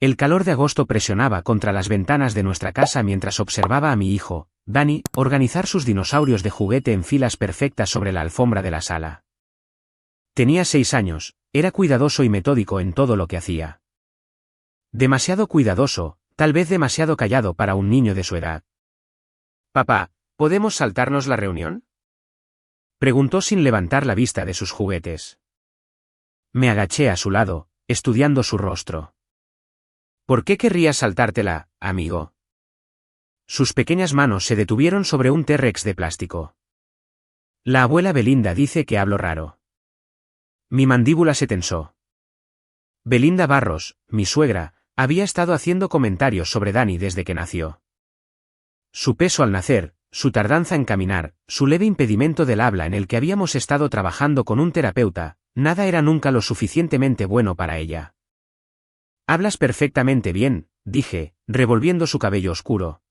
El calor de agosto presionaba contra las ventanas de nuestra casa mientras observaba a mi hijo, Danny, organizar sus dinosaurios de juguete en filas perfectas sobre la alfombra de la sala. Tenía 6 años, era cuidadoso y metódico en todo lo que hacía. Demasiado cuidadoso, tal vez demasiado callado para un niño de su edad. «Papá, ¿podemos saltarnos la reunión?», preguntó sin levantar la vista de sus juguetes. Me agaché a su lado, estudiando su rostro. «¿Por qué querrías saltártela, amigo?». Sus pequeñas manos se detuvieron sobre un T-Rex de plástico. La abuela Belinda dice que hablo raro. Mi mandíbula se tensó. Belinda Barros, mi suegra, había estado haciendo comentarios sobre Danny desde que nació. Su peso al nacer, su tardanza en caminar, su leve impedimento del habla en el que habíamos estado trabajando con un terapeuta, nada era nunca lo suficientemente bueno para ella. «Hablas perfectamente bien», dije, revolviendo su cabello oscuro.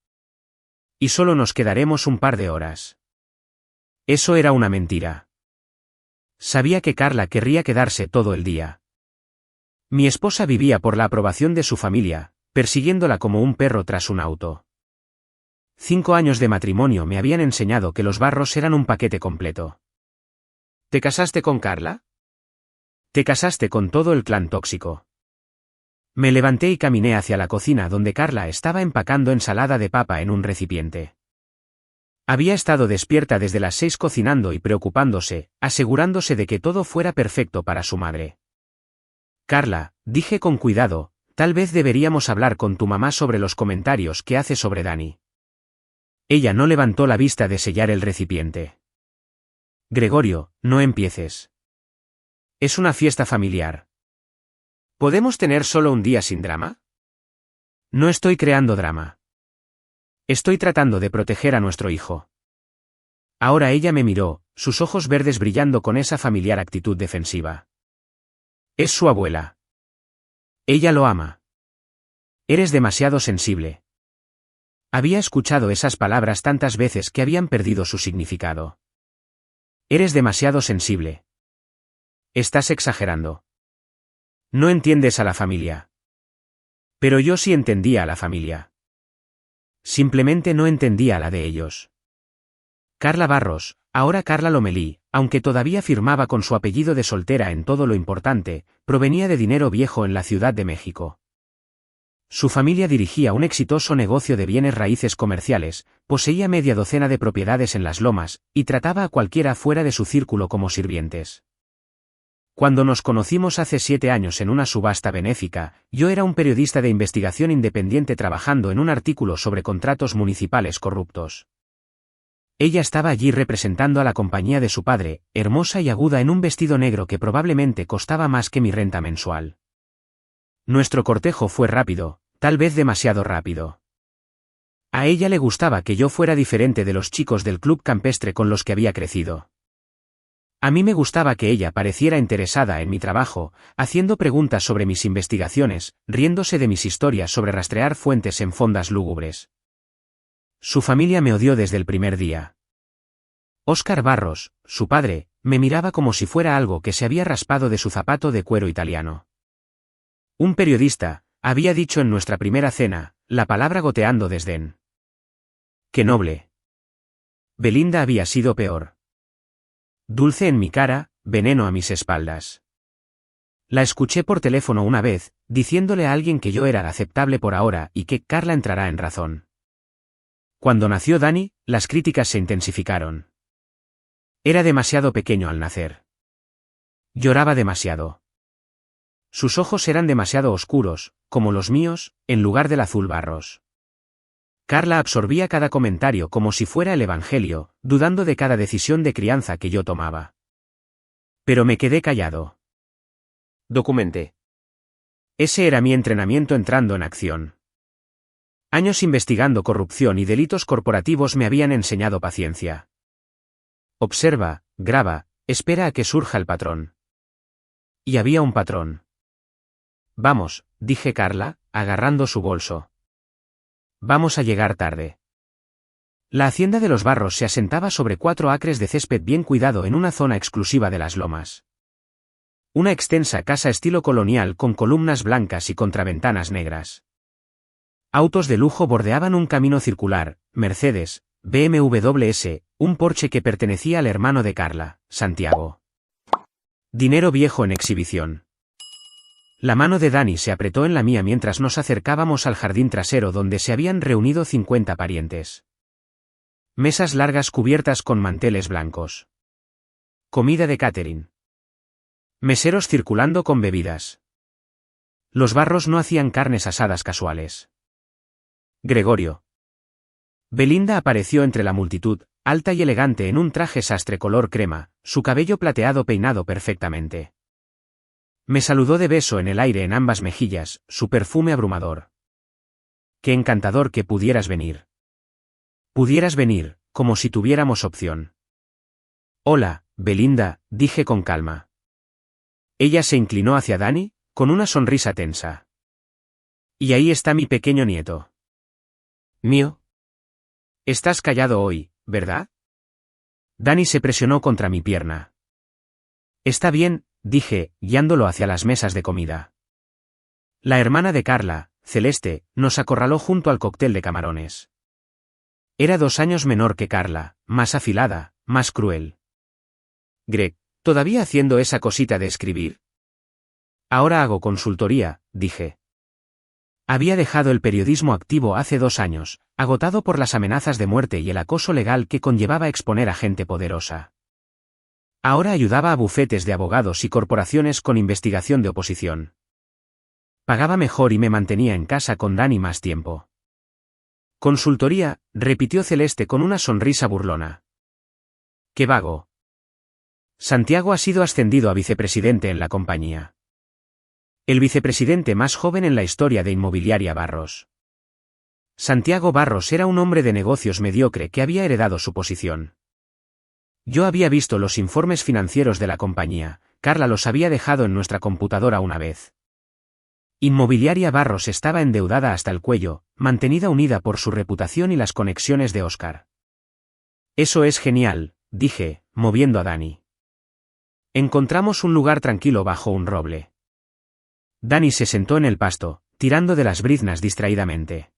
«Y solo nos quedaremos un par de horas». Eso era una mentira. Sabía que Carla querría quedarse todo el día. Mi esposa vivía por la aprobación de su familia, persiguiéndola como un perro tras un auto. 5 años de matrimonio me habían enseñado que los Barros eran un paquete completo. «¿Te casaste con Carla?». «Te casaste con todo el clan tóxico». Me levanté y caminé hacia la cocina donde Carla estaba empacando ensalada de papa en un recipiente. Había estado despierta desde las 6 cocinando y preocupándose, asegurándose de que todo fuera perfecto para su madre. «Carla», dije con cuidado, «tal vez deberíamos hablar con tu mamá sobre los comentarios que hace sobre Danny». Ella no levantó la vista de sellar el recipiente. «Gregorio, no empieces. Es una fiesta familiar. ¿Podemos tener solo un día sin drama?». «No estoy creando drama. Estoy tratando de proteger a nuestro hijo». Ahora ella me miró, sus ojos verdes brillando con esa familiar actitud defensiva. «Es su abuela. Ella lo ama. Eres demasiado sensible». Había escuchado esas palabras tantas veces que habían perdido su significado. «Eres demasiado sensible. Estás exagerando. No entiendes a la familia». Pero yo sí entendía a la familia. Simplemente no entendía la de ellos. Carla Barros, ahora Carla Lomelí, aunque todavía firmaba con su apellido de soltera en todo lo importante, provenía de dinero viejo en la Ciudad de México. Su familia dirigía un exitoso negocio de bienes raíces comerciales, poseía media docena de propiedades en las Lomas, y trataba a cualquiera fuera de su círculo como sirvientes. Cuando nos conocimos hace 7 años en una subasta benéfica, yo era un periodista de investigación independiente trabajando en un artículo sobre contratos municipales corruptos. Ella estaba allí representando a la compañía de su padre, hermosa y aguda en un vestido negro que probablemente costaba más que mi renta mensual. Nuestro cortejo fue rápido, tal vez demasiado rápido. A ella le gustaba que yo fuera diferente de los chicos del club campestre con los que había crecido. A mí me gustaba que ella pareciera interesada en mi trabajo, haciendo preguntas sobre mis investigaciones, riéndose de mis historias sobre rastrear fuentes en fondas lúgubres. Su familia me odió desde el primer día. Óscar Barros, su padre, me miraba como si fuera algo que se había raspado de su zapato de cuero italiano. Un periodista, había dicho en nuestra primera cena, la palabra goteando desdén. ¡Qué noble! Belinda había sido peor. Dulce en mi cara, veneno a mis espaldas. La escuché por teléfono una vez, diciéndole a alguien que yo era aceptable por ahora y que Carla entrará en razón. Cuando nació Danny, las críticas se intensificaron. Era demasiado pequeño al nacer. Lloraba demasiado. Sus ojos eran demasiado oscuros, como los míos, en lugar del azul Barros. Carla absorbía cada comentario como si fuera el evangelio, dudando de cada decisión de crianza que yo tomaba. Pero me quedé callado. Documenté. Ese era mi entrenamiento entrando en acción. Años investigando corrupción y delitos corporativos me habían enseñado paciencia. Observa, graba, espera a que surja el patrón. Y había un patrón. Vamos, dije Carla, agarrando su bolso. Vamos a llegar tarde. La hacienda de los Barros se asentaba sobre 4 acres de césped bien cuidado en una zona exclusiva de las Lomas. Una extensa casa estilo colonial con columnas blancas y contraventanas negras. Autos de lujo bordeaban un camino circular, Mercedes, BMW S, un Porsche que pertenecía al hermano de Carla, Santiago. Dinero viejo en exhibición. La mano de Dani se apretó en la mía mientras nos acercábamos al jardín trasero donde se habían reunido 50 parientes. Mesas largas cubiertas con manteles blancos. Comida de catering. Meseros circulando con bebidas. Los Barros no hacían carnes asadas casuales. Gregorio. Belinda apareció entre la multitud, alta y elegante en un traje sastre color crema, su cabello plateado peinado perfectamente. Me saludó de beso en el aire en ambas mejillas, su perfume abrumador. Qué encantador que pudieras venir. Pudieras venir, como si tuviéramos opción. Hola, Belinda, dije con calma. Ella se inclinó hacia Dani, con una sonrisa tensa. Y ahí está mi pequeño nieto. ¿Mío? Estás callado hoy, ¿verdad? Dani se presionó contra mi pierna. Está bien, dije, guiándolo hacia las mesas de comida. La hermana de Carla, Celeste, nos acorraló junto al cóctel de camarones. Era 2 años menor que Carla, más afilada, más cruel. Greg, ¿todavía haciendo esa cosita de escribir? Ahora hago consultoría, dije. Había dejado el periodismo activo hace 2 años, agotado por las amenazas de muerte y el acoso legal que conllevaba exponer a gente poderosa. Ahora ayudaba a bufetes de abogados y corporaciones con investigación de oposición. Pagaba mejor y me mantenía en casa con Dani más tiempo. Consultoría, repitió Celeste con una sonrisa burlona. ¡Qué vago! Santiago ha sido ascendido a vicepresidente en la compañía. El vicepresidente más joven en la historia de Inmobiliaria Barros. Santiago Barros era un hombre de negocios mediocre que había heredado su posición. Yo había visto los informes financieros de la compañía, Carla los había dejado en nuestra computadora una vez. Inmobiliaria Barros estaba endeudada hasta el cuello, mantenida unida por su reputación y las conexiones de Óscar. Eso es genial, dije, moviendo a Dani. Encontramos un lugar tranquilo bajo un roble. Dani se sentó en el pasto, tirando de las briznas distraídamente.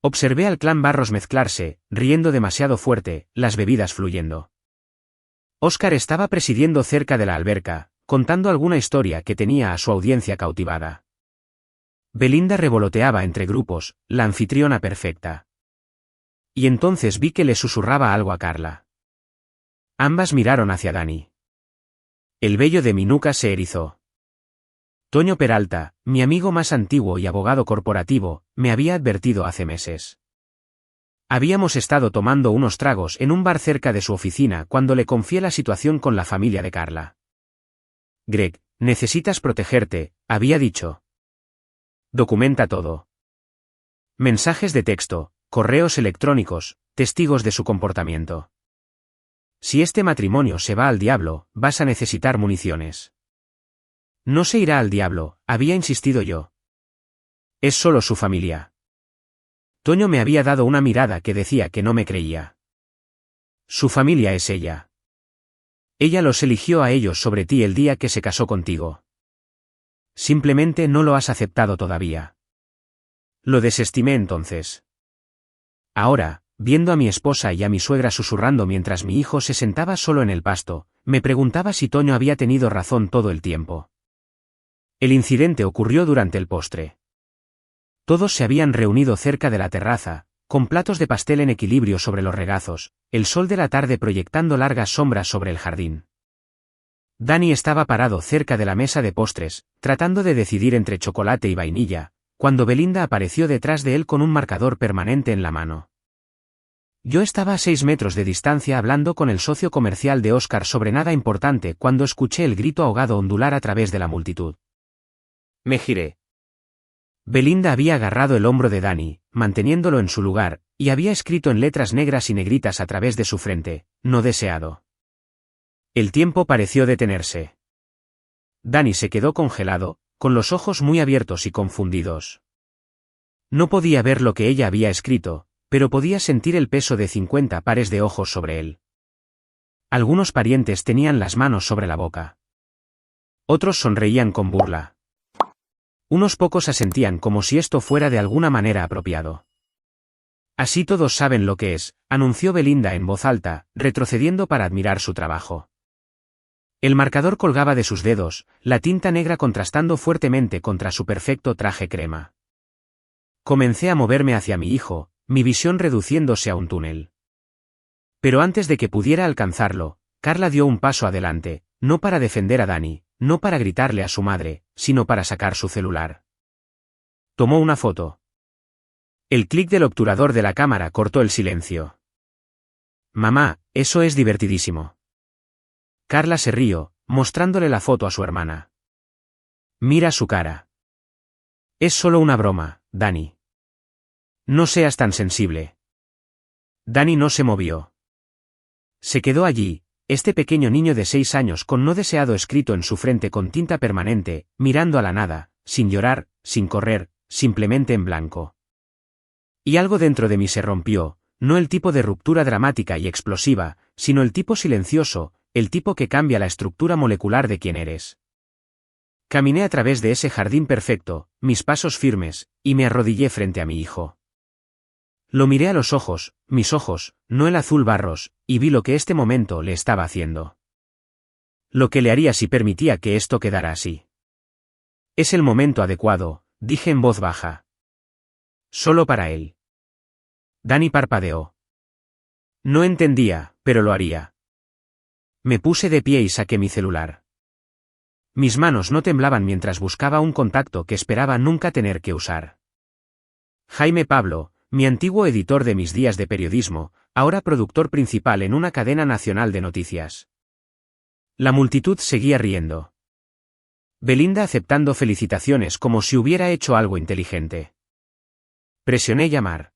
Observé al clan Barros mezclarse, riendo demasiado fuerte, las bebidas fluyendo. Óscar estaba presidiendo cerca de la alberca, contando alguna historia que tenía a su audiencia cautivada. Belinda revoloteaba entre grupos, la anfitriona perfecta. Y entonces vi que le susurraba algo a Carla. Ambas miraron hacia Dani. El vello de mi nuca se erizó. Toño Peralta, mi amigo más antiguo y abogado corporativo, me había advertido hace meses. Habíamos estado tomando unos tragos en un bar cerca de su oficina cuando le confié la situación con la familia de Carla. Greg, necesitas protegerte, había dicho. Documenta todo. Mensajes de texto, correos electrónicos, testigos de su comportamiento. Si este matrimonio se va al diablo, vas a necesitar municiones. No se irá al diablo, había insistido yo. Es solo su familia. Toño me había dado una mirada que decía que no me creía. Su familia es ella. Ella los eligió a ellos sobre ti el día que se casó contigo. Simplemente no lo has aceptado todavía. Lo desestimé entonces. Ahora, viendo a mi esposa y a mi suegra susurrando mientras mi hijo se sentaba solo en el pasto, me preguntaba si Toño había tenido razón todo el tiempo. El incidente ocurrió durante el postre. Todos se habían reunido cerca de la terraza, con platos de pastel en equilibrio sobre los regazos, el sol de la tarde proyectando largas sombras sobre el jardín. Dani estaba parado cerca de la mesa de postres, tratando de decidir entre chocolate y vainilla, cuando Belinda apareció detrás de él con un marcador permanente en la mano. Yo estaba a 6 metros de distancia hablando con el socio comercial de Óscar sobre nada importante cuando escuché el grito ahogado ondular a través de la multitud. Me giré. Belinda había agarrado el hombro de Dani, manteniéndolo en su lugar, y había escrito en letras negras y negritas a través de su frente, no deseado. El tiempo pareció detenerse. Dani se quedó congelado, con los ojos muy abiertos y confundidos. No podía ver lo que ella había escrito, pero podía sentir el peso de 50 pares de ojos sobre él. Algunos parientes tenían las manos sobre la boca. Otros sonreían con burla. Unos pocos asentían como si esto fuera de alguna manera apropiado. Así todos saben lo que es, anunció Belinda en voz alta, retrocediendo para admirar su trabajo. El marcador colgaba de sus dedos, la tinta negra contrastando fuertemente contra su perfecto traje crema. Comencé a moverme hacia mi hijo, mi visión reduciéndose a un túnel. Pero antes de que pudiera alcanzarlo, Carla dio un paso adelante, no para defender a Dani, no para gritarle a su madre, sino para sacar su celular. Tomó una foto. El clic del obturador de la cámara cortó el silencio. Mamá, eso es divertidísimo. Carla se rió, mostrándole la foto a su hermana. Mira su cara. Es solo una broma, Dani. No seas tan sensible. Dani no se movió. Se quedó allí, este pequeño niño de 6 años con no deseado escrito en su frente con tinta permanente, mirando a la nada, sin llorar, sin correr, simplemente en blanco. Y algo dentro de mí se rompió, no el tipo de ruptura dramática y explosiva, sino el tipo silencioso, el tipo que cambia la estructura molecular de quién eres. Caminé a través de ese jardín perfecto, mis pasos firmes, y me arrodillé frente a mi hijo. Lo miré a los ojos, mis ojos, no el azul barros, y vi lo que este momento le estaba haciendo. Lo que le haría si permitía que esto quedara así. Es el momento adecuado, dije en voz baja. Solo para él. Dani parpadeó. No entendía, pero lo haría. Me puse de pie y saqué mi celular. Mis manos no temblaban mientras buscaba un contacto que esperaba nunca tener que usar. Jaime Pablo, mi antiguo editor de mis días de periodismo, ahora productor principal en una cadena nacional de noticias. La multitud seguía riendo. Belinda aceptando felicitaciones como si hubiera hecho algo inteligente. Presioné llamar.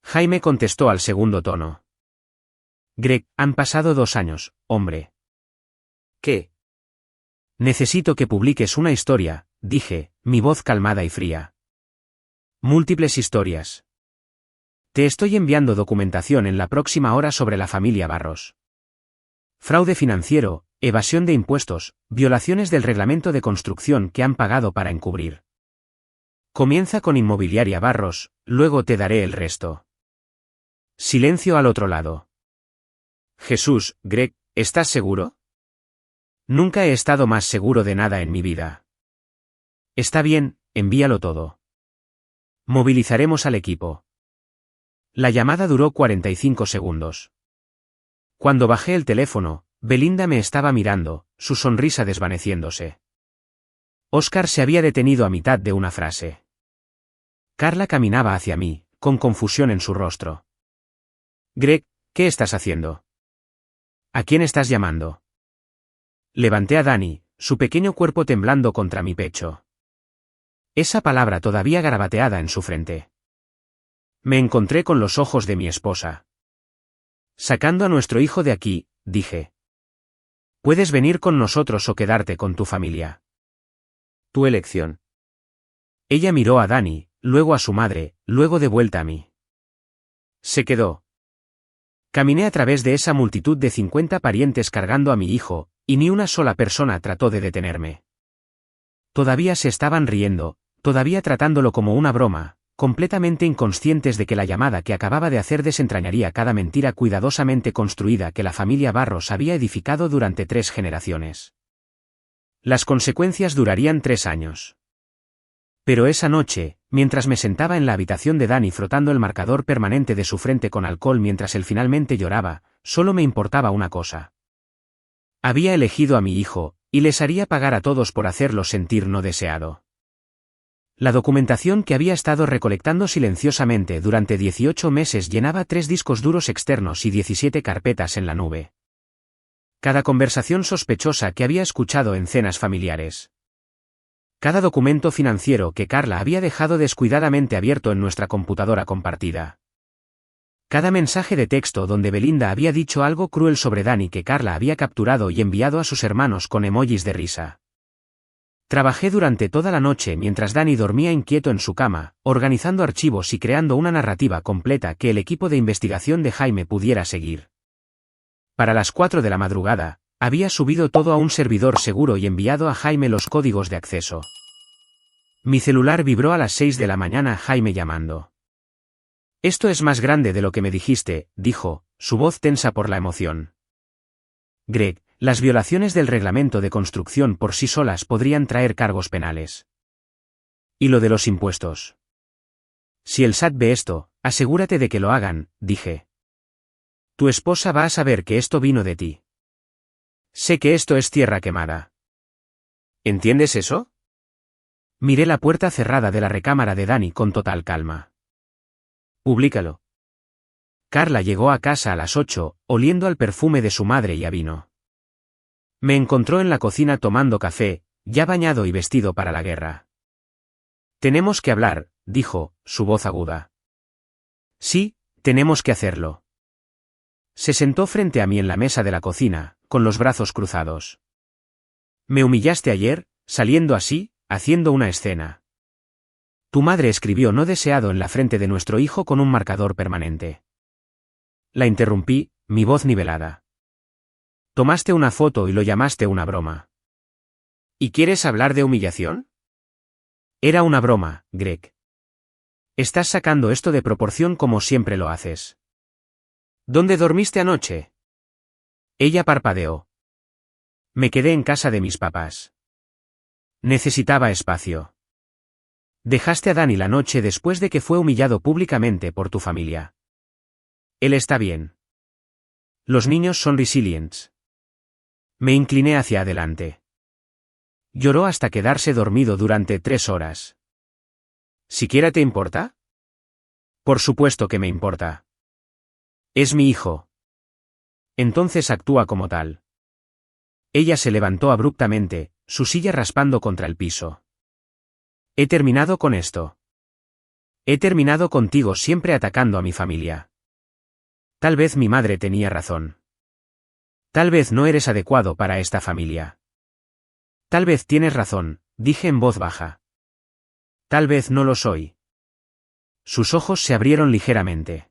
Jaime contestó al segundo tono. Greg, han pasado 2 años, hombre. ¿Qué? Necesito que publiques una historia, dije, mi voz calmada y fría. Múltiples historias. Te estoy enviando documentación en la próxima hora sobre la familia Barros. Fraude financiero, evasión de impuestos, violaciones del reglamento de construcción que han pagado para encubrir. Comienza con Inmobiliaria Barros, luego te daré el resto. Silencio al otro lado. Jesús, Greg, ¿estás seguro? Nunca he estado más seguro de nada en mi vida. Está bien, envíalo todo. Movilizaremos al equipo. La llamada duró 45 segundos. Cuando bajé el teléfono, Belinda me estaba mirando, su sonrisa desvaneciéndose. Óscar se había detenido a mitad de una frase. Carla caminaba hacia mí, con confusión en su rostro. Greg, ¿qué estás haciendo? ¿A quién estás llamando? Levanté a Dani, su pequeño cuerpo temblando contra mi pecho. Esa palabra todavía garabateada en su frente. Me encontré con los ojos de mi esposa. Sacando a nuestro hijo de aquí, dije. Puedes venir con nosotros o quedarte con tu familia. Tu elección. Ella miró a Dani, luego a su madre, luego de vuelta a mí. Se quedó. Caminé a través de esa multitud de 50 parientes cargando a mi hijo, y ni una sola persona trató de detenerme. Todavía se estaban riendo, todavía tratándolo como una broma, completamente inconscientes de que la llamada que acababa de hacer desentrañaría cada mentira cuidadosamente construida que la familia Barros había edificado durante 3 generaciones. Las consecuencias durarían 3 años. Pero esa noche, mientras me sentaba en la habitación de Dani frotando el marcador permanente de su frente con alcohol mientras él finalmente lloraba, solo me importaba una cosa. Había elegido a mi hijo, y les haría pagar a todos por hacerlo sentir no deseado. La documentación que había estado recolectando silenciosamente durante 18 meses llenaba 3 discos duros externos y 17 carpetas en la nube. Cada conversación sospechosa que había escuchado en cenas familiares. Cada documento financiero que Carla había dejado descuidadamente abierto en nuestra computadora compartida. Cada mensaje de texto donde Belinda había dicho algo cruel sobre Dani que Carla había capturado y enviado a sus hermanos con emojis de risa. Trabajé durante toda la noche mientras Dani dormía inquieto en su cama, organizando archivos y creando una narrativa completa que el equipo de investigación de Jaime pudiera seguir. Para las 4 de la madrugada, Había subido todo a un servidor seguro y enviado a Jaime los códigos de acceso. Mi celular vibró a las 6 de la mañana, Jaime llamando. Esto es más grande de lo que me dijiste, dijo, su voz tensa por la emoción. Greg, las violaciones del reglamento de construcción por sí solas podrían traer cargos penales. ¿Y lo de los impuestos? Si el SAT ve esto, asegúrate de que lo hagan, dije. Tu esposa va a saber que esto vino de ti. Sé que esto es tierra quemada. ¿Entiendes eso? Miré la puerta cerrada de la recámara de Dani con total calma. Publícalo. Carla llegó a casa a las 8, oliendo al perfume de su madre y a vino. Me encontró en la cocina tomando café, ya bañado y vestido para la guerra. Tenemos que hablar, dijo, su voz aguda. Sí, tenemos que hacerlo. Se sentó frente a mí en la mesa de la cocina, con los brazos cruzados. Me humillaste ayer, saliendo así, haciendo una escena. Tu madre escribió no deseado en la frente de nuestro hijo con un marcador permanente. La interrumpí, mi voz nivelada. Tomaste una foto y lo llamaste una broma. ¿Y quieres hablar de humillación? Era una broma, Greg. Estás sacando esto de proporción como siempre lo haces. ¿Dónde dormiste anoche? Ella parpadeó. Me quedé en casa de mis papás. Necesitaba espacio. Dejaste a Dani la noche después de que fue humillado públicamente por tu familia. Él está bien. Los niños son resilientes. Me incliné hacia adelante. Lloró hasta quedarse dormido durante 3 horas. ¿Siquiera te importa? Por supuesto que me importa. Es mi hijo. Entonces actúa como tal. Ella se levantó abruptamente, su silla raspando contra el piso. He terminado con esto. He terminado contigo siempre atacando a mi familia. Tal vez mi madre tenía razón. Tal vez no eres adecuado para esta familia. Tal vez tienes razón, dije en voz baja. Tal vez no lo soy. Sus ojos se abrieron ligeramente.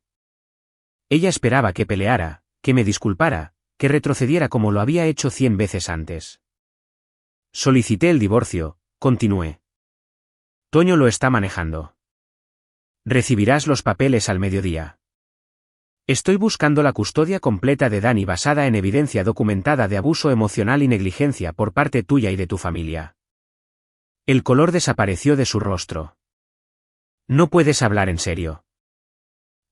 Ella esperaba que peleara, que me disculpara, que retrocediera como lo había hecho 100 veces antes. Solicité el divorcio, continué. Toño lo está manejando. Recibirás los papeles al mediodía. Estoy buscando la custodia completa de Dani basada en evidencia documentada de abuso emocional y negligencia por parte tuya y de tu familia. El color desapareció de su rostro. No puedes hablar en serio.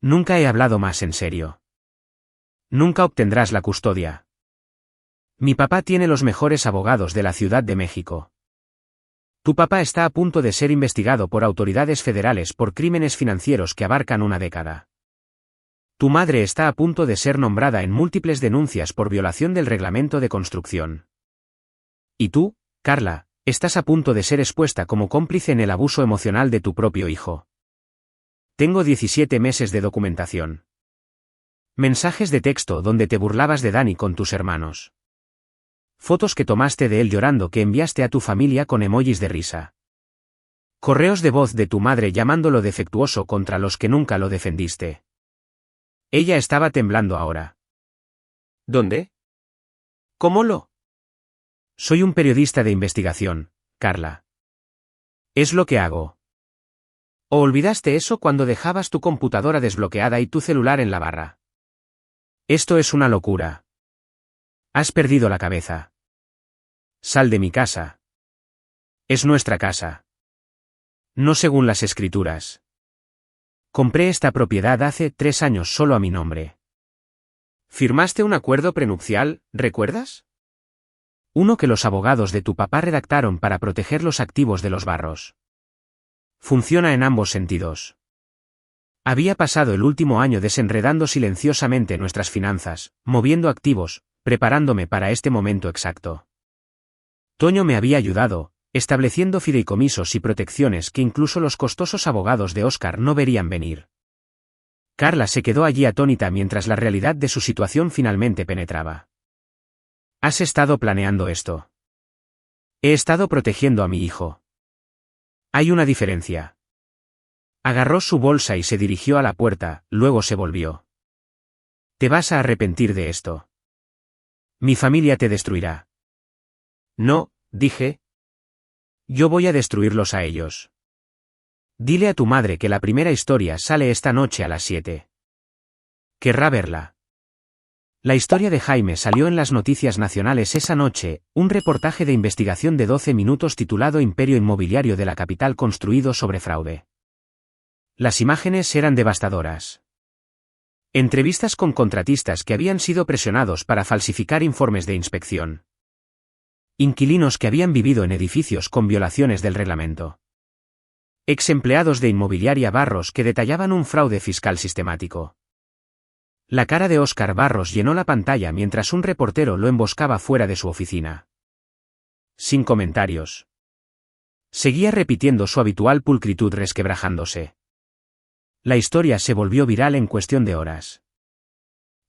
Nunca he hablado más en serio. Nunca obtendrás la custodia. Mi papá tiene los mejores abogados de la Ciudad de México. Tu papá está a punto de ser investigado por autoridades federales por crímenes financieros que abarcan una década. Tu madre está a punto de ser nombrada en múltiples denuncias por violación del reglamento de construcción. Y tú, Carla, estás a punto de ser expuesta como cómplice en el abuso emocional de tu propio hijo. Tengo 17 meses de documentación. Mensajes de texto donde te burlabas de Dani con tus hermanos. Fotos que tomaste de él llorando que enviaste a tu familia con emojis de risa. Correos de voz de tu madre llamándolo defectuoso contra los que nunca lo defendiste. Ella estaba temblando ahora. ¿Dónde? ¿Cómo lo? Soy un periodista de investigación, Carla. Es lo que hago. ¿O olvidaste eso cuando dejabas tu computadora desbloqueada y tu celular en la barra? Esto es una locura. Has perdido la cabeza. Sal de mi casa. Es nuestra casa. No según las escrituras. Compré esta propiedad hace 3 años solo a mi nombre. ¿Firmaste un acuerdo prenupcial, recuerdas? Uno que los abogados de tu papá redactaron para proteger los activos de los barros. Funciona en ambos sentidos. Había pasado el último año desenredando silenciosamente nuestras finanzas, moviendo activos, preparándome para este momento exacto. Toño me había ayudado, estableciendo fideicomisos y protecciones que incluso los costosos abogados de Oscar no verían venir. Carla se quedó allí atónita mientras la realidad de su situación finalmente penetraba. ¿Has estado planeando esto? He estado protegiendo a mi hijo. Hay una diferencia. Agarró su bolsa y se dirigió a la puerta, luego se volvió. Te vas a arrepentir de esto. Mi familia te destruirá. No, dije. Yo voy a destruirlos a ellos. Dile a tu madre que la primera historia sale esta noche a las 7. Querrá verla. La historia de Jaime salió en las noticias nacionales esa noche, un reportaje de investigación de 12 minutos titulado Imperio Inmobiliario de la Capital construido sobre fraude. Las imágenes eran devastadoras. Entrevistas con contratistas que habían sido presionados para falsificar informes de inspección. Inquilinos que habían vivido en edificios con violaciones del reglamento. Ex empleados de Inmobiliaria Barros que detallaban un fraude fiscal sistemático. La cara de Óscar Barros llenó la pantalla mientras un reportero lo emboscaba fuera de su oficina. Sin comentarios. Seguía repitiendo su habitual pulcritud resquebrajándose. La historia se volvió viral en cuestión de horas.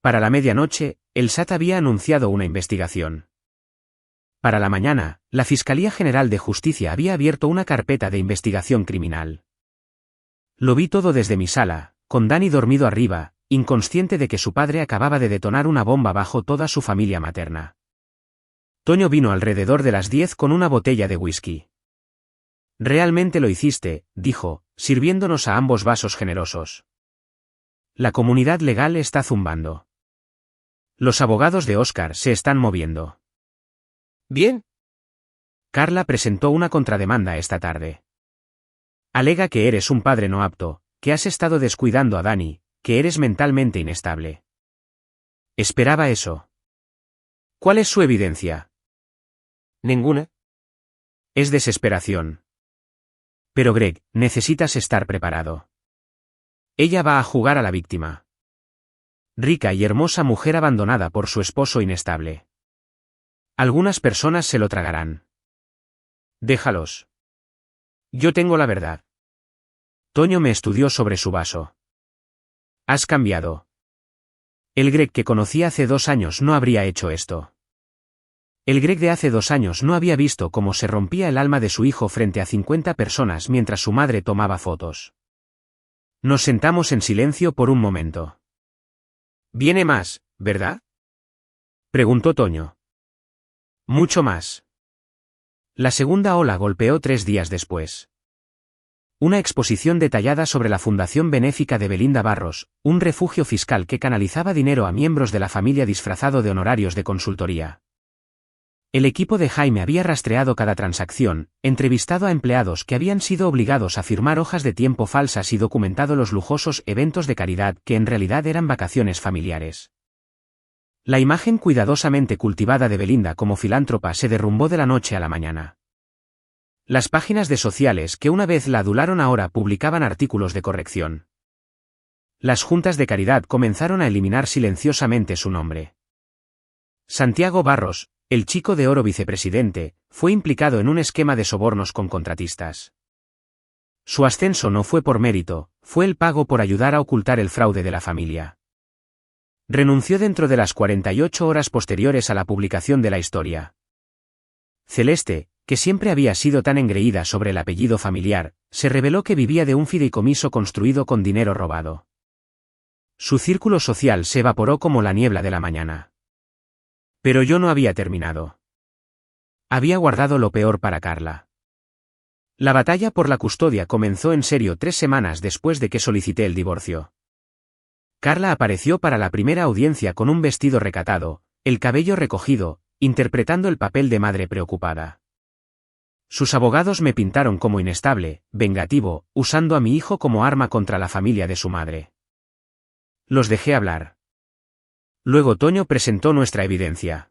Para la medianoche, el SAT había anunciado una investigación. Para la mañana, la Fiscalía General de Justicia había abierto una carpeta de investigación criminal. Lo vi todo desde mi sala, con Dani dormido arriba, inconsciente de que su padre acababa de detonar una bomba bajo toda su familia materna. Toño vino alrededor de las 10 con una botella de whisky. Realmente lo hiciste, dijo, sirviéndonos a ambos vasos generosos. La comunidad legal está zumbando. Los abogados de Óscar se están moviendo. Bien. Carla presentó una contrademanda esta tarde. Alega que eres un padre no apto, que has estado descuidando a Dani, que eres mentalmente inestable. Esperaba eso. ¿Cuál es su evidencia? Ninguna. Es desesperación. Pero Greg, necesitas estar preparado. Ella va a jugar a la víctima. Rica y hermosa mujer abandonada por su esposo inestable. Algunas personas se lo tragarán. Déjalos. Yo tengo la verdad. Toño me estudió sobre su vaso. Has cambiado. El Greg que conocí hace 2 años no habría hecho esto. El Greg de hace 2 años no había visto cómo se rompía el alma de su hijo frente a 50 personas mientras su madre tomaba fotos. Nos sentamos en silencio por un momento. ¿Viene más, verdad? Preguntó Toño. Mucho más. La segunda ola golpeó 3 días después. Una exposición detallada sobre la Fundación Benéfica de Belinda Barros, un refugio fiscal que canalizaba dinero a miembros de la familia disfrazado de honorarios de consultoría. El equipo de Jaime había rastreado cada transacción, entrevistado a empleados que habían sido obligados a firmar hojas de tiempo falsas y documentado los lujosos eventos de caridad que en realidad eran vacaciones familiares. La imagen cuidadosamente cultivada de Belinda como filántropa se derrumbó de la noche a la mañana. Las páginas de sociales que una vez la adularon ahora publicaban artículos de corrección. Las juntas de caridad comenzaron a eliminar silenciosamente su nombre. Santiago Barros, el chico de oro vicepresidente, fue implicado en un esquema de sobornos con contratistas. Su ascenso no fue por mérito, fue el pago por ayudar a ocultar el fraude de la familia. Renunció dentro de las 48 horas posteriores a la publicación de la historia. Celeste, que siempre había sido tan engreída sobre el apellido familiar, se reveló que vivía de un fideicomiso construido con dinero robado. Su círculo social se evaporó como la niebla de la mañana. Pero yo no había terminado. Había guardado lo peor para Carla. La batalla por la custodia comenzó en serio 3 semanas después de que solicité el divorcio. Carla apareció para la primera audiencia con un vestido recatado, el cabello recogido, interpretando el papel de madre preocupada. Sus abogados me pintaron como inestable, vengativo, usando a mi hijo como arma contra la familia de su madre. Los dejé hablar. Luego Toño presentó nuestra evidencia.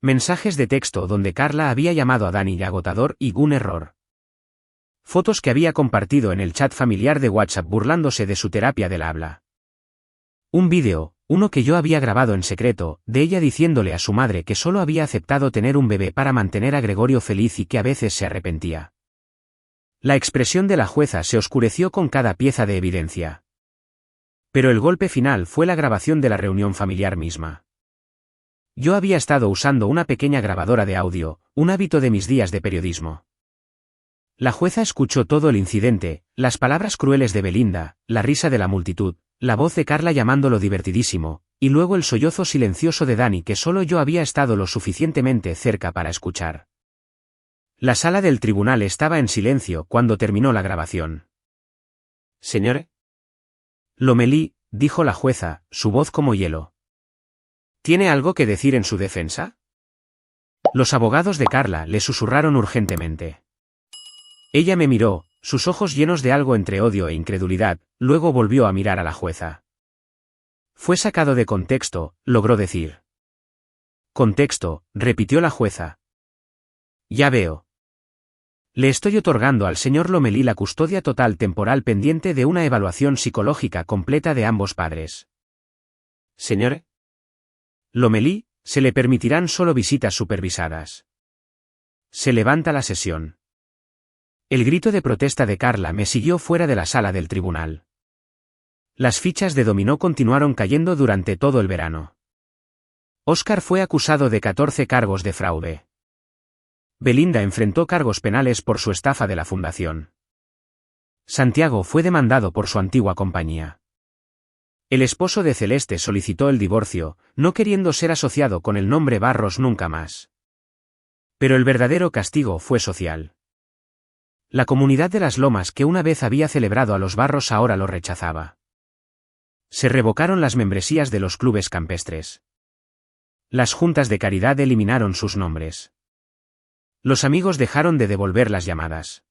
Mensajes de texto donde Carla había llamado a Dani agotador y un error. Fotos que había compartido en el chat familiar de WhatsApp burlándose de su terapia del habla. Un vídeo, uno que yo había grabado en secreto, de ella diciéndole a su madre que solo había aceptado tener un bebé para mantener a Gregorio feliz y que a veces se arrepentía. La expresión de la jueza se oscureció con cada pieza de evidencia. Pero el golpe final fue la grabación de la reunión familiar misma. Yo había estado usando una pequeña grabadora de audio, un hábito de mis días de periodismo. La jueza escuchó todo el incidente, las palabras crueles de Belinda, la risa de la multitud, la voz de Carla llamándolo divertidísimo, y luego el sollozo silencioso de Dani que solo yo había estado lo suficientemente cerca para escuchar. La sala del tribunal estaba en silencio cuando terminó la grabación. «Señor Lomelí», dijo la jueza, su voz como hielo. «¿Tiene algo que decir en su defensa?». Los abogados de Carla le susurraron urgentemente. Ella me miró, sus ojos llenos de algo entre odio e incredulidad, luego volvió a mirar a la jueza. «Fue sacado de contexto», logró decir. «Contexto», repitió la jueza. «Ya veo. Le estoy otorgando al señor Lomelí la custodia total temporal pendiente de una evaluación psicológica completa de ambos padres. Señor Lomelí, se le permitirán solo visitas supervisadas». Se levanta la sesión. El grito de protesta de Carla me siguió fuera de la sala del tribunal. Las fichas de dominó continuaron cayendo durante todo el verano. Óscar fue acusado de 14 cargos de fraude. Belinda enfrentó cargos penales por su estafa de la fundación. Santiago fue demandado por su antigua compañía. El esposo de Celeste solicitó el divorcio, no queriendo ser asociado con el nombre Barros nunca más. Pero el verdadero castigo fue social. La comunidad de Las Lomas que una vez había celebrado a los Barros ahora lo rechazaba. Se revocaron las membresías de los clubes campestres. Las juntas de caridad eliminaron sus nombres. Los amigos dejaron de devolver las llamadas.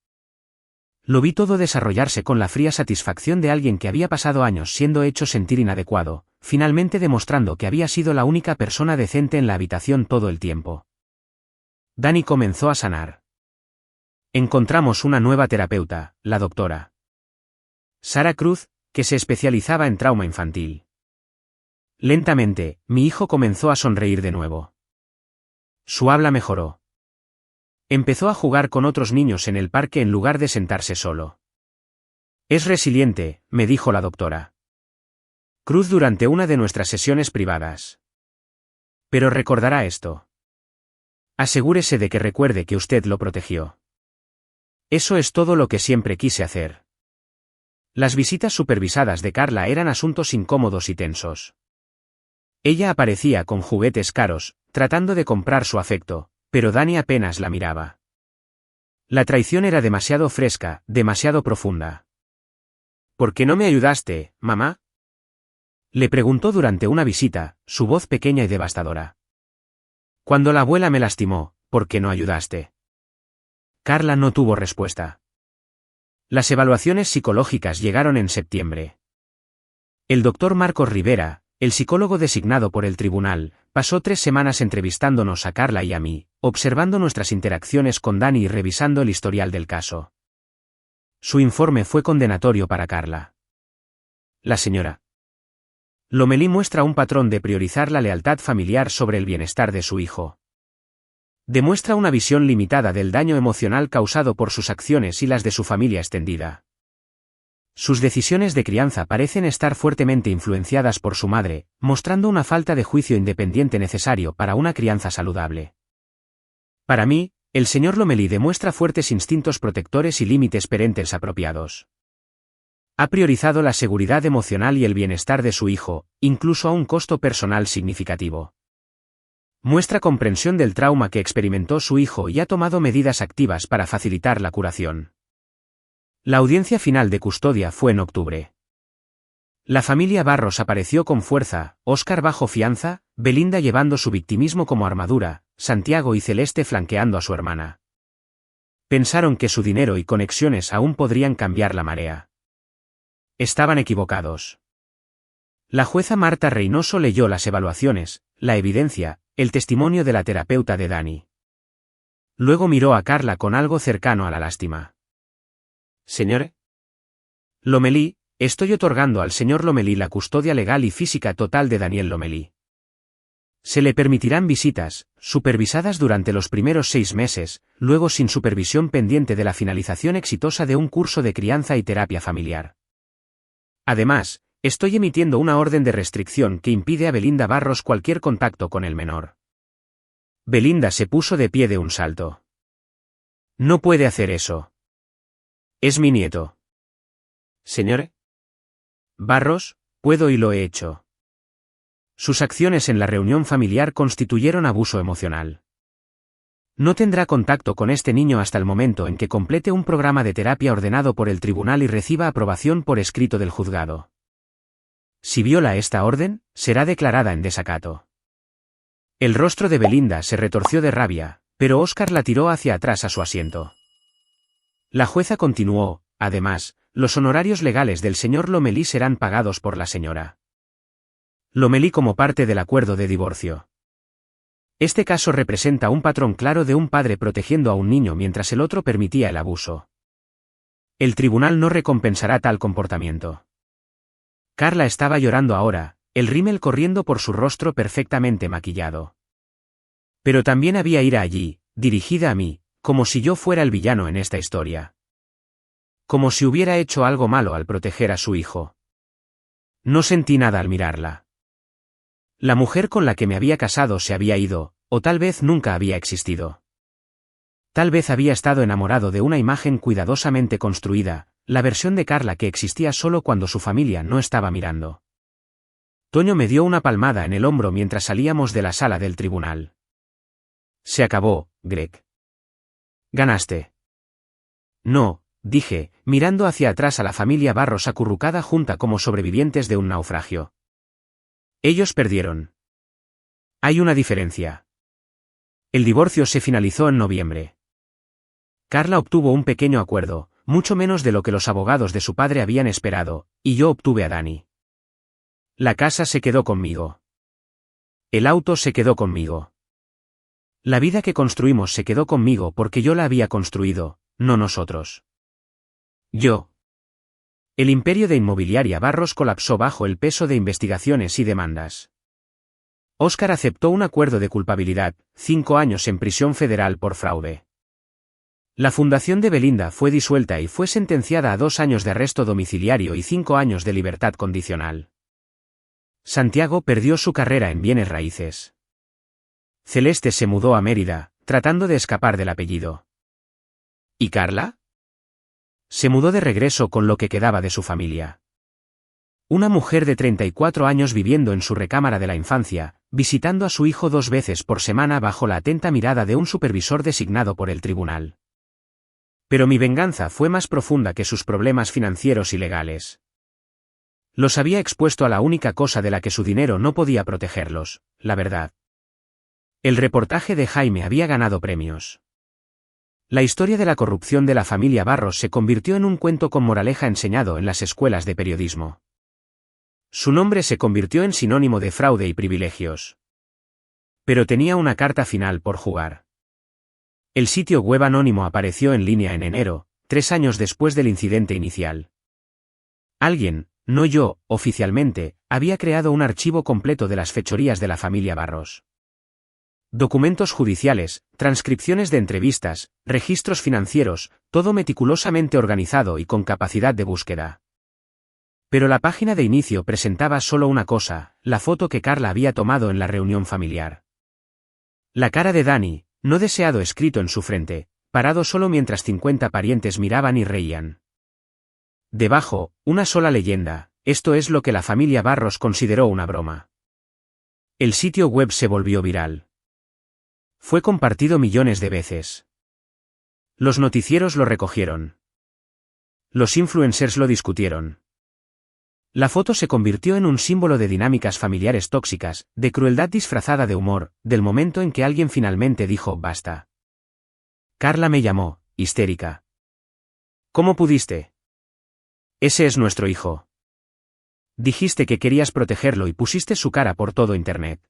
Lo vi todo desarrollarse con la fría satisfacción de alguien que había pasado años siendo hecho sentir inadecuado, finalmente demostrando que había sido la única persona decente en la habitación todo el tiempo. Dani comenzó a sanar. Encontramos una nueva terapeuta, la doctora Sara Cruz, que se especializaba en trauma infantil. Lentamente, mi hijo comenzó a sonreír de nuevo. Su habla mejoró. Empezó a jugar con otros niños en el parque en lugar de sentarse solo. Es resiliente, me dijo la doctora Cruz durante una de nuestras sesiones privadas. Pero recordará esto. Asegúrese de que recuerde que usted lo protegió. Eso es todo lo que siempre quise hacer. Las visitas supervisadas de Carla eran asuntos incómodos y tensos. Ella aparecía con juguetes caros, tratando de comprar su afecto, pero Dani apenas la miraba. La traición era demasiado fresca, demasiado profunda. ¿Por qué no me ayudaste, mamá?, le preguntó durante una visita, su voz pequeña y devastadora. Cuando la abuela me lastimó, ¿por qué no ayudaste? Carla no tuvo respuesta. Las evaluaciones psicológicas llegaron en septiembre. El doctor Marcos Rivera, el psicólogo designado por el tribunal, pasó 3 semanas entrevistándonos a Carla y a mí, observando nuestras interacciones con Dani y revisando el historial del caso. Su informe fue condenatorio para Carla. La señora Lomelí muestra un patrón de priorizar la lealtad familiar sobre el bienestar de su hijo. Demuestra una visión limitada del daño emocional causado por sus acciones y las de su familia extendida. Sus decisiones de crianza parecen estar fuertemente influenciadas por su madre, mostrando una falta de juicio independiente necesario para una crianza saludable. Para mí, el señor Lomelí demuestra fuertes instintos protectores y límites parentales apropiados. Ha priorizado la seguridad emocional y el bienestar de su hijo, incluso a un costo personal significativo. Muestra comprensión del trauma que experimentó su hijo y ha tomado medidas activas para facilitar la curación. La audiencia final de custodia fue en octubre. La familia Barros apareció con fuerza, Óscar bajo fianza, Belinda llevando su victimismo como armadura, Santiago y Celeste flanqueando a su hermana. Pensaron que su dinero y conexiones aún podrían cambiar la marea. Estaban equivocados. La jueza Marta Reynoso leyó las evaluaciones, la evidencia, el testimonio de la terapeuta de Dani. Luego miró a Carla con algo cercano a la lástima. Señor Lomelí, estoy otorgando al señor Lomelí la custodia legal y física total de Daniel Lomelí. Se le permitirán visitas, supervisadas durante los primeros 6 meses, luego sin supervisión pendiente de la finalización exitosa de un curso de crianza y terapia familiar. Además, estoy emitiendo una orden de restricción que impide a Belinda Barros cualquier contacto con el menor. Belinda se puso de pie de un salto. No puede hacer eso. Es mi nieto. Señor Barros, Puedo y lo he hecho. Sus acciones en la reunión familiar constituyeron abuso emocional. No tendrá contacto con este niño hasta el momento en que complete un programa de terapia ordenado por el tribunal y reciba aprobación por escrito del juzgado. Si viola esta orden, será declarada en desacato. El rostro de Belinda se retorció de rabia, pero Oscar la tiró hacia atrás a su asiento. La jueza continuó, además, los honorarios legales del señor Lomelí serán pagados por la señora Lomelí como parte del acuerdo de divorcio. Este caso representa un patrón claro de un padre protegiendo a un niño mientras el otro permitía el abuso. El tribunal no recompensará tal comportamiento. Carla estaba llorando ahora, el rímel corriendo por su rostro perfectamente maquillado. Pero también había ira allí, dirigida a mí, como si yo fuera el villano en esta historia. Como si hubiera hecho algo malo al proteger a su hijo. No sentí nada al mirarla. La mujer con la que me había casado se había ido, o tal vez nunca había existido. Tal vez había estado enamorado de una imagen cuidadosamente construida, la versión de Carla que existía solo cuando su familia no estaba mirando. Toño me dio una palmada en el hombro mientras salíamos de la sala del tribunal. Se acabó, Greg. Ganaste. No, dije, mirando hacia atrás a la familia Barros acurrucada junta como sobrevivientes de un naufragio. Ellos perdieron. Hay una diferencia. El divorcio se finalizó en noviembre. Carla obtuvo un pequeño acuerdo, mucho menos de lo que los abogados de su padre habían esperado, y yo obtuve a Dani. La casa se quedó conmigo. El auto se quedó conmigo. La vida que construimos se quedó conmigo porque yo la había construido, no nosotros. Yo. El imperio de Inmobiliaria Barros colapsó bajo el peso de investigaciones y demandas. Oscar aceptó un acuerdo de culpabilidad, 5 años en prisión federal por fraude. La fundación de Belinda fue disuelta y fue sentenciada a 2 años de arresto domiciliario y 5 años de libertad condicional. Santiago perdió su carrera en bienes raíces. Celeste se mudó a Mérida, tratando de escapar del apellido. ¿Y Carla? Se mudó de regreso con lo que quedaba de su familia. Una mujer de 34 años viviendo en su recámara de la infancia, visitando a su hijo 2 veces por semana bajo la atenta mirada de un supervisor designado por el tribunal. Pero mi venganza fue más profunda que sus problemas financieros y legales. Los había expuesto a la única cosa de la que su dinero no podía protegerlos, la verdad. El reportaje de Jaime había ganado premios. La historia de la corrupción de la familia Barros se convirtió en un cuento con moraleja enseñado en las escuelas de periodismo. Su nombre se convirtió en sinónimo de fraude y privilegios. Pero tenía una carta final por jugar. El sitio web anónimo apareció en línea en enero, 3 años después del incidente inicial. Alguien, no yo, oficialmente, había creado un archivo completo de las fechorías de la familia Barros. Documentos judiciales, transcripciones de entrevistas, registros financieros, todo meticulosamente organizado y con capacidad de búsqueda. Pero la página de inicio presentaba solo una cosa, la foto que Carla había tomado en la reunión familiar. La cara de Dani, no deseado escrito en su frente, parado solo mientras 50 parientes miraban y reían. Debajo, una sola leyenda, esto es lo que la familia Barros consideró una broma. El sitio web se volvió viral. Fue compartido millones de veces. Los noticieros lo recogieron. Los influencers lo discutieron. La foto se convirtió en un símbolo de dinámicas familiares tóxicas, de crueldad disfrazada de humor, del momento en que alguien finalmente dijo basta. Carla me llamó, histérica. ¿Cómo pudiste? Ese es nuestro hijo. Dijiste que querías protegerlo y pusiste su cara por todo Internet.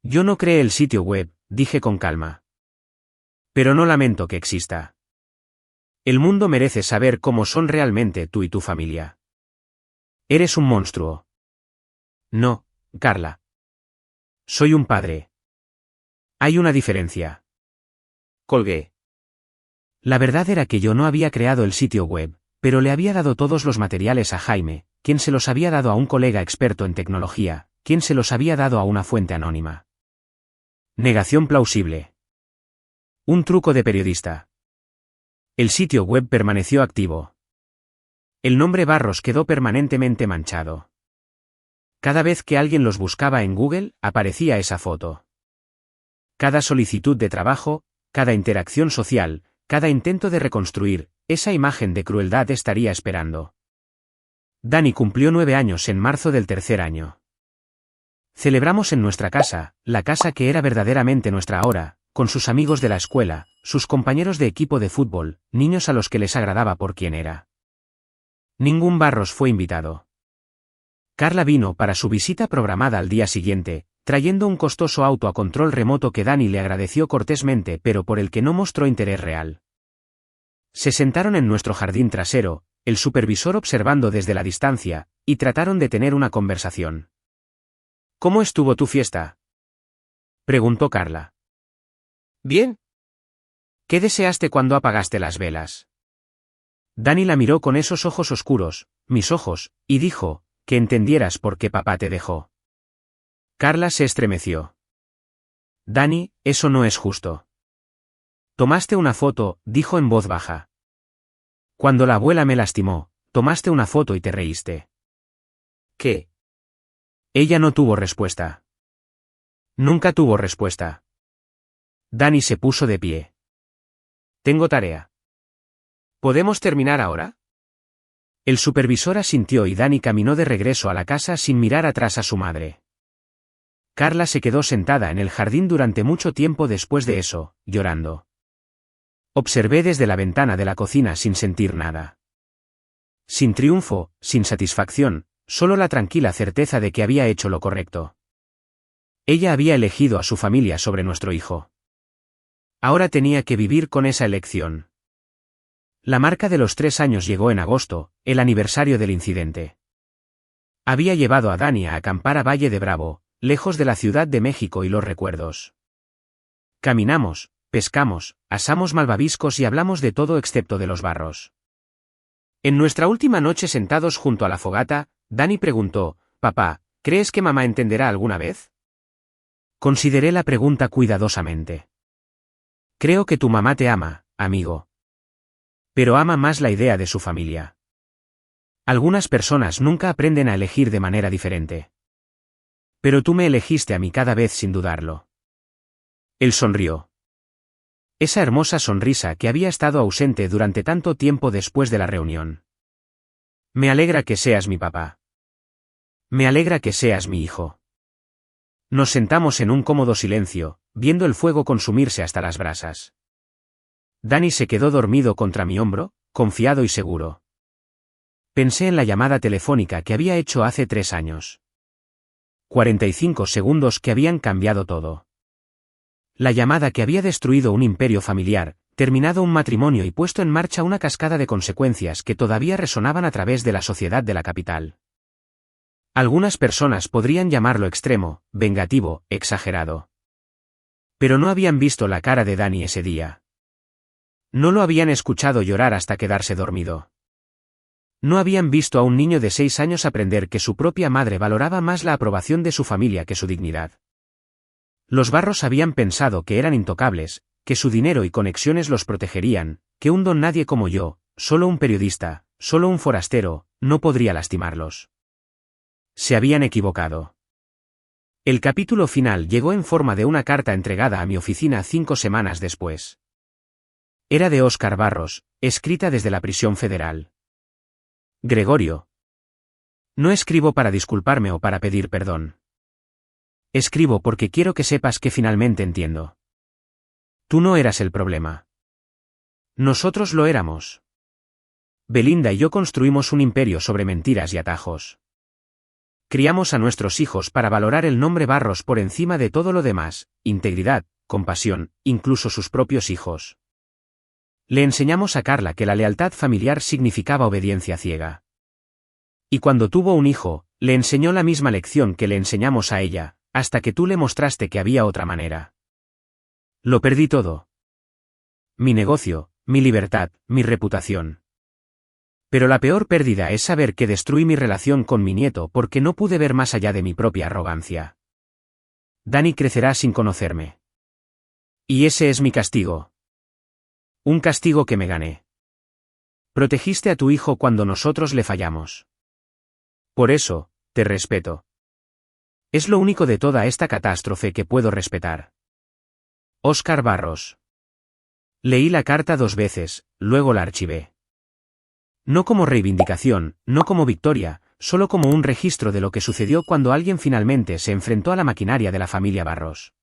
Yo no creé el sitio web, dije con calma. Pero no lamento que exista. El mundo merece saber cómo son realmente tú y tu familia. Eres un monstruo. No, Carla. Soy un padre. Hay una diferencia. Colgué. La verdad era que yo no había creado el sitio web, pero le había dado todos los materiales a Jaime, quien se los había dado a un colega experto en tecnología, quien se los había dado a una fuente anónima. Negación plausible. Un truco de periodista. El sitio web permaneció activo. El nombre Barros quedó permanentemente manchado. Cada vez que alguien los buscaba en Google, aparecía esa foto. Cada solicitud de trabajo, cada interacción social, cada intento de reconstruir, esa imagen de crueldad estaría esperando. Dani cumplió 9 años en marzo del tercer año. Celebramos en nuestra casa, la casa que era verdaderamente nuestra ahora, con sus amigos de la escuela, sus compañeros de equipo de fútbol, niños a los que les agradaba por quien era. Ningún Barros fue invitado. Carla vino para su visita programada al día siguiente, trayendo un costoso auto a control remoto que Dani le agradeció cortésmente pero por el que no mostró interés real. Se sentaron en nuestro jardín trasero, el supervisor observando desde la distancia, y trataron de tener una conversación. ¿Cómo estuvo tu fiesta?, preguntó Carla. Bien. ¿Qué deseaste cuando apagaste las velas? Dani la miró con esos ojos oscuros, mis ojos, y dijo, que entendieras por qué papá te dejó. Carla se estremeció. Dani, eso no es justo. Tomaste una foto, dijo en voz baja. Cuando la abuela me lastimó, tomaste una foto y te reíste. ¿Qué? Ella no tuvo respuesta. Nunca tuvo respuesta. Dani se puso de pie. Tengo tarea. ¿Podemos terminar ahora? El supervisor asintió y Dani caminó de regreso a la casa sin mirar atrás a su madre. Carla se quedó sentada en el jardín durante mucho tiempo después de eso, llorando. Observé desde la ventana de la cocina sin sentir nada. Sin triunfo, sin satisfacción, solo la tranquila certeza de que había hecho lo correcto. Ella había elegido a su familia sobre nuestro hijo. Ahora tenía que vivir con esa elección. La marca de los 3 años llegó en agosto, el aniversario del incidente. Había llevado a Dani a acampar a Valle de Bravo, lejos de la Ciudad de México y los recuerdos. Caminamos, pescamos, asamos malvaviscos y hablamos de todo excepto de los Barros. En nuestra última noche sentados junto a la fogata, Dani preguntó, «Papá, ¿crees que mamá entenderá alguna vez?» Consideré la pregunta cuidadosamente. Creo que tu mamá te ama, amigo. Pero ama más la idea de su familia. Algunas personas nunca aprenden a elegir de manera diferente. Pero tú me elegiste a mí cada vez sin dudarlo. Él sonrió. Esa hermosa sonrisa que había estado ausente durante tanto tiempo después de la reunión. Me alegra que seas mi papá. Me alegra que seas mi hijo. Nos sentamos en un cómodo silencio, viendo el fuego consumirse hasta las brasas. Dani se quedó dormido contra mi hombro, confiado y seguro. Pensé en la llamada telefónica que había hecho hace 3 años. 45 segundos que habían cambiado todo. La llamada que había destruido un imperio familiar, terminado un matrimonio y puesto en marcha una cascada de consecuencias que todavía resonaban a través de la sociedad de la capital. Algunas personas podrían llamarlo extremo, vengativo, exagerado. Pero no habían visto la cara de Dani ese día. No lo habían escuchado llorar hasta quedarse dormido. No habían visto a un niño de 6 años aprender que su propia madre valoraba más la aprobación de su familia que su dignidad. Los Barros habían pensado que eran intocables, que su dinero y conexiones los protegerían, que un don nadie como yo, solo un periodista, solo un forastero, no podría lastimarlos. Se habían equivocado. El capítulo final llegó en forma de una carta entregada a mi oficina 5 semanas después. Era de Óscar Barros, escrita desde la prisión federal. Gregorio. No escribo para disculparme o para pedir perdón. Escribo porque quiero que sepas que finalmente entiendo. Tú no eras el problema. Nosotros lo éramos. Belinda y yo construimos un imperio sobre mentiras y atajos. Criamos a nuestros hijos para valorar el nombre Barros por encima de todo lo demás, integridad, compasión, incluso sus propios hijos. Le enseñamos a Carla que la lealtad familiar significaba obediencia ciega. Y cuando tuvo un hijo, le enseñó la misma lección que le enseñamos a ella, hasta que tú le mostraste que había otra manera. Lo perdí todo. Mi negocio, mi libertad, mi reputación. Pero la peor pérdida es saber que destruí mi relación con mi nieto porque no pude ver más allá de mi propia arrogancia. Dani crecerá sin conocerme. Y ese es mi castigo. Un castigo que me gané. Protegiste a tu hijo cuando nosotros le fallamos. Por eso, te respeto. Es lo único de toda esta catástrofe que puedo respetar. Óscar Barros. Leí la carta 2 veces, luego la archivé. No como reivindicación, no como victoria, solo como un registro de lo que sucedió cuando alguien finalmente se enfrentó a la maquinaria de la familia Barros.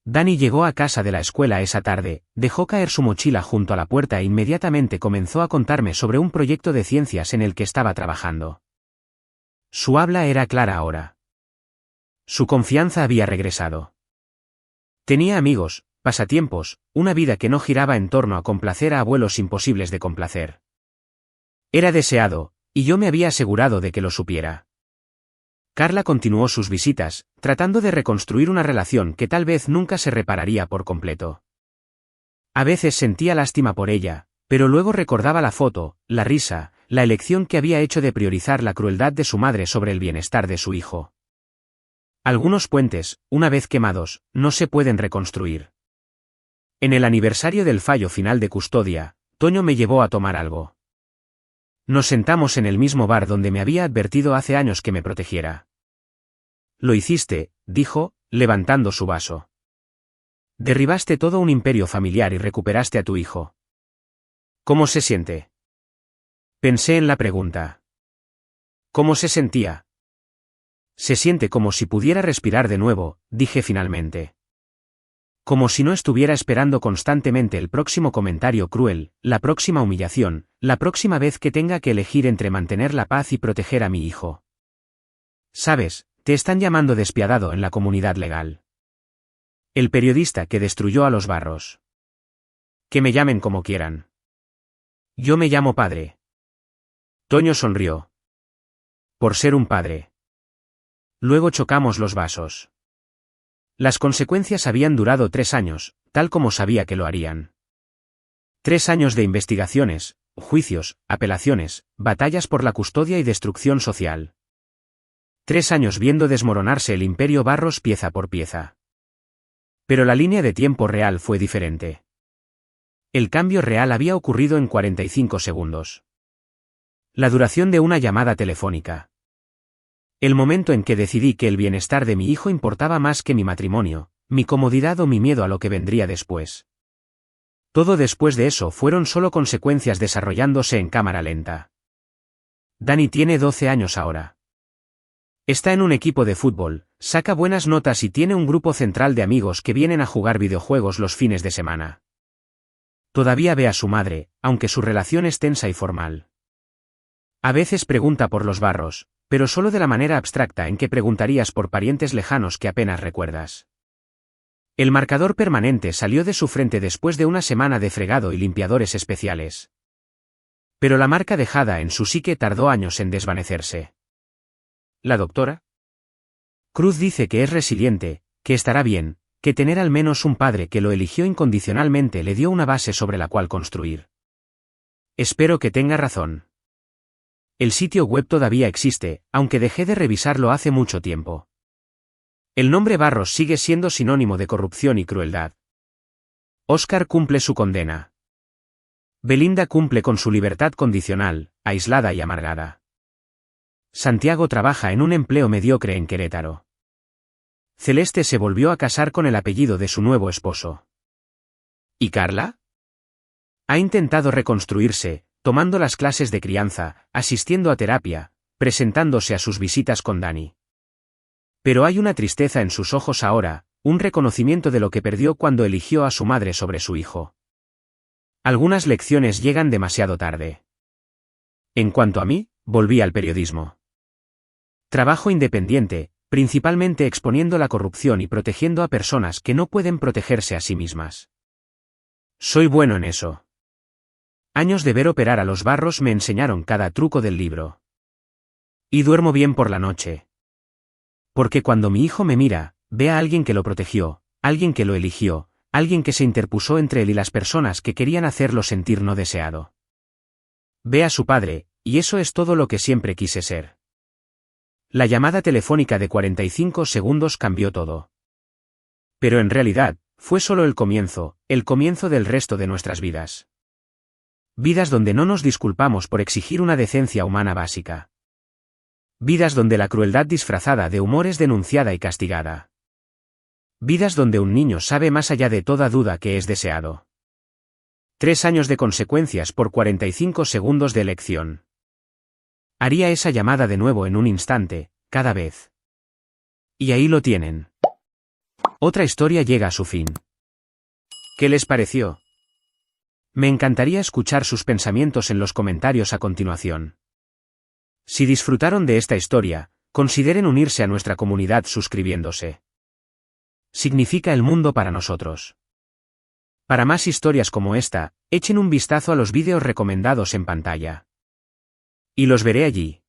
Dani llegó a casa de la escuela esa tarde, dejó caer su mochila junto a la puerta e inmediatamente comenzó a contarme sobre un proyecto de ciencias en el que estaba trabajando. Su habla era clara ahora. Su confianza había regresado. Tenía amigos, pasatiempos, una vida que no giraba en torno a complacer a abuelos imposibles de complacer. Era deseado, y yo me había asegurado de que lo supiera. Carla continuó sus visitas, tratando de reconstruir una relación que tal vez nunca se repararía por completo. A veces sentía lástima por ella, pero luego recordaba la foto, la risa, la elección que había hecho de priorizar la crueldad de su madre sobre el bienestar de su hijo. Algunos puentes, una vez quemados, no se pueden reconstruir. En el aniversario del fallo final de custodia, Toño me llevó a tomar algo. Nos sentamos en el mismo bar donde me había advertido hace años que me protegiera. Lo hiciste, dijo, levantando su vaso. Derribaste todo un imperio familiar y recuperaste a tu hijo. ¿Cómo se siente? Pensé en la pregunta. ¿Cómo se sentía? Se siente como si pudiera respirar de nuevo, dije finalmente. Como si no estuviera esperando constantemente el próximo comentario cruel, la próxima humillación, la próxima vez que tenga que elegir entre mantener la paz y proteger a mi hijo. Sabes, te están llamando despiadado en la comunidad legal. El periodista que destruyó a los Barros. Que me llamen como quieran. Yo me llamo padre. Toño sonrió. Por ser un padre. Luego chocamos los vasos. Las consecuencias habían durado 3 años, tal como sabía que lo harían. 3 años de investigaciones, juicios, apelaciones, batallas por la custodia y destrucción social. 3 años viendo desmoronarse el imperio Barros pieza por pieza. Pero la línea de tiempo real fue diferente. El cambio real había ocurrido en 45 segundos. La duración de una llamada telefónica. El momento en que decidí que el bienestar de mi hijo importaba más que mi matrimonio, mi comodidad o mi miedo a lo que vendría después. Todo después de eso fueron solo consecuencias desarrollándose en cámara lenta. Dani tiene 12 años ahora. Está en un equipo de fútbol, saca buenas notas y tiene un grupo central de amigos que vienen a jugar videojuegos los fines de semana. Todavía ve a su madre, aunque su relación es tensa y formal. A veces pregunta por los Barros, pero solo de la manera abstracta en que preguntarías por parientes lejanos que apenas recuerdas. El marcador permanente salió de su frente después de una semana de fregado y limpiadores especiales. Pero la marca dejada en su psique tardó años en desvanecerse. ¿La doctora? Cruz dice que es resiliente, que estará bien, que tener al menos un padre que lo eligió incondicionalmente le dio una base sobre la cual construir. Espero que tenga razón. El sitio web todavía existe, aunque dejé de revisarlo hace mucho tiempo. El nombre Barros sigue siendo sinónimo de corrupción y crueldad. Óscar cumple su condena. Belinda cumple con su libertad condicional, aislada y amargada. Santiago trabaja en un empleo mediocre en Querétaro. Celeste se volvió a casar con el apellido de su nuevo esposo. ¿Y Carla? Ha intentado reconstruirse, tomando las clases de crianza, asistiendo a terapia, presentándose a sus visitas con Dani. Pero hay una tristeza en sus ojos ahora, un reconocimiento de lo que perdió cuando eligió a su madre sobre su hijo. Algunas lecciones llegan demasiado tarde. En cuanto a mí, volví al periodismo. Trabajo independiente, principalmente exponiendo la corrupción y protegiendo a personas que no pueden protegerse a sí mismas. Soy bueno en eso. Años de ver operar a los Barros me enseñaron cada truco del libro. Y duermo bien por la noche. Porque cuando mi hijo me mira, ve a alguien que lo protegió, alguien que lo eligió, alguien que se interpuso entre él y las personas que querían hacerlo sentir no deseado. Ve a su padre, y eso es todo lo que siempre quise ser. La llamada telefónica de 45 segundos cambió todo. Pero en realidad, fue solo el comienzo del resto de nuestras vidas. Vidas donde no nos disculpamos por exigir una decencia humana básica. Vidas donde la crueldad disfrazada de humor es denunciada y castigada. Vidas donde un niño sabe más allá de toda duda que es deseado. 3 años de consecuencias por 45 segundos de elección. Haría esa llamada de nuevo en un instante, cada vez. Y ahí lo tienen. Otra historia llega a su fin. ¿Qué les pareció? Me encantaría escuchar sus pensamientos en los comentarios a continuación. Si disfrutaron de esta historia, consideren unirse a nuestra comunidad suscribiéndose. Significa el mundo para nosotros. Para más historias como esta, echen un vistazo a los vídeos recomendados en pantalla. Y los veré allí.